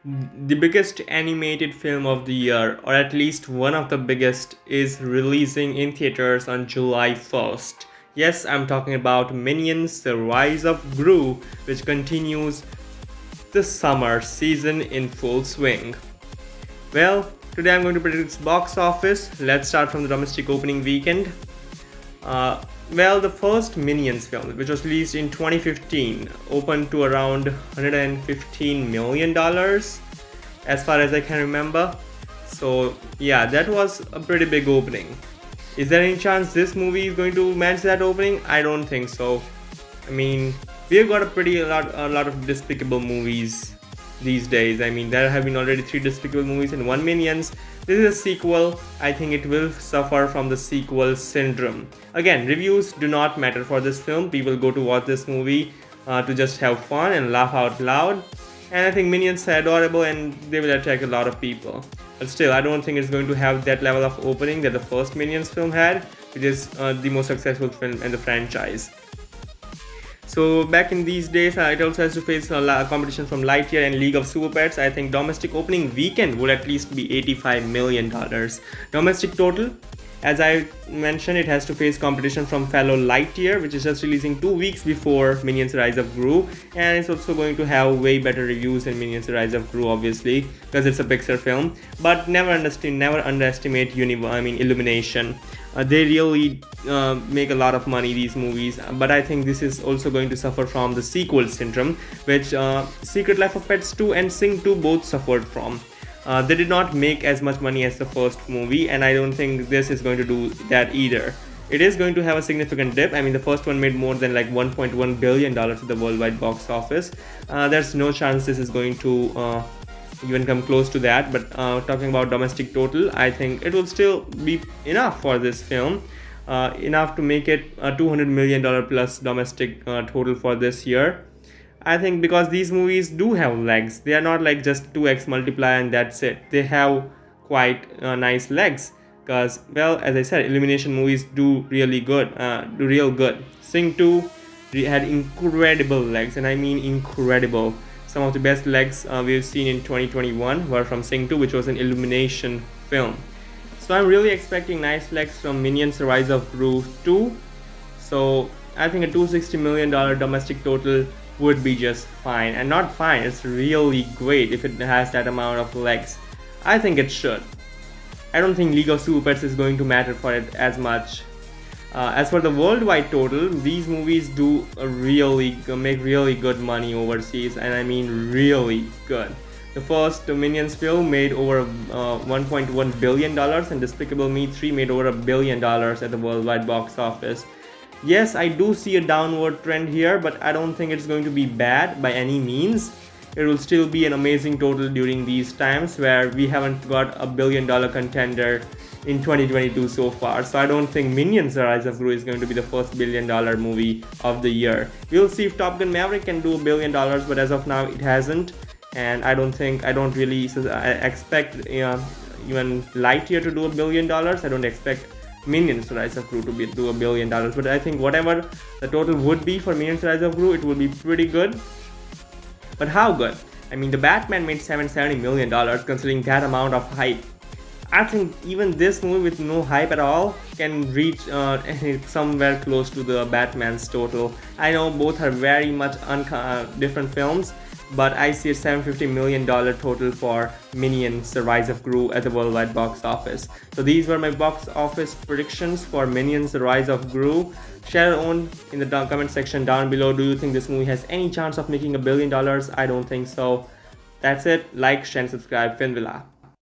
the biggest animated film of the year, or at least one of the biggest, is releasing in theaters on July 1st. Yes, I'm talking about Minions: The Rise of Gru, which continues the summer season in full swing. Well, today I'm going to predict its box office. Let's start from the domestic opening weekend. The first Minions film, which was released in 2015, opened to around $115 million, as far as I can remember. So, yeah, that was a pretty big opening. Is there any chance this movie is going to match that opening? I don't think so. I mean, we've got a lot of despicable movies these days. I mean, there have been already 3 despicable movies and 1 Minions. This is a sequel. I think it will suffer from the sequel syndrome. Again, reviews do not matter for this film. People go to watch this movie to just have fun and laugh out loud. And I think Minions are adorable and they will attract a lot of people. But still, I don't think it's going to have that level of opening that the first Minions film had, which is the most successful film in the franchise. So back in these days, it also has to face competition from Lightyear and League of Super Pets. I think domestic opening weekend would at least be $85 million. Domestic total, as I mentioned, it has to face competition from fellow Lightyear, which is just releasing 2 weeks before Minions: Rise of Gru, and it's also going to have way better reviews than Minions: Rise of Gru, obviously, because it's a Pixar film. But never underestimate Illumination. They really make a lot of money, these movies, but I think this is also going to suffer from the sequel syndrome, which Secret Life of Pets 2 and Sing 2 both suffered from. They did not make as much money as the first movie, and I don't think this is going to do that either. It is going to have a significant dip. I mean, the first one made more than like $1.1 billion at the worldwide box office. There's no chance this is going to even come close to that, but talking about domestic total, I think it will still be enough for this film, enough to make it a $200 million plus domestic total for this year. I think because these movies do have legs, they are not like just 2x multiply and that's it. They have quite nice legs, because, well, as I said, Illumination movies do really good, do real good. Sing 2 had incredible legs, and I mean incredible. Some of the best legs we've seen in 2021 were from Sing 2, which was an Illumination film. So I'm really expecting nice legs from Minions: The Rise of Gru 2. So I think a $260 million domestic total would be just fine. And not fine, it's really great if it has that amount of legs. I think it should. I don't think League of Super Pets is going to matter for it as much. As for the worldwide total, these movies do make really good money overseas, and I mean really good. The first Minions film made over $1.1 billion, and Despicable Me 3 made over $1 billion at the worldwide box office. Yes, I do see a downward trend here, but I don't think it's going to be bad by any means. It will still be an amazing total during these times where we haven't got a $1 billion contender in 2022 so far. So I don't think Minions: The Rise of Gru is going to be the first $1 billion movie of the year. We'll see if Top Gun Maverick can do $1 billion, but as of now it hasn't. And I don't really expect even Lightyear to do $1 billion. I don't expect Minions: The Rise of Gru to do $1 billion. But I think whatever the total would be for Minions: The Rise of Gru, it would be pretty good. But how good? I mean, the Batman made $770 million, considering that amount of hype. I think even this movie with no hype at all can reach somewhere close to the Batman's total. I know both are very much different films, but I see a $750 million total for Minions: The Rise of Gru at the worldwide box office. So these were my box office predictions for Minions: The Rise of Gru. Share your own in the comment section down below. Do you think this movie has any chance of making $1 billion? I don't think so. That's it. Like, share, and subscribe. Finvilla.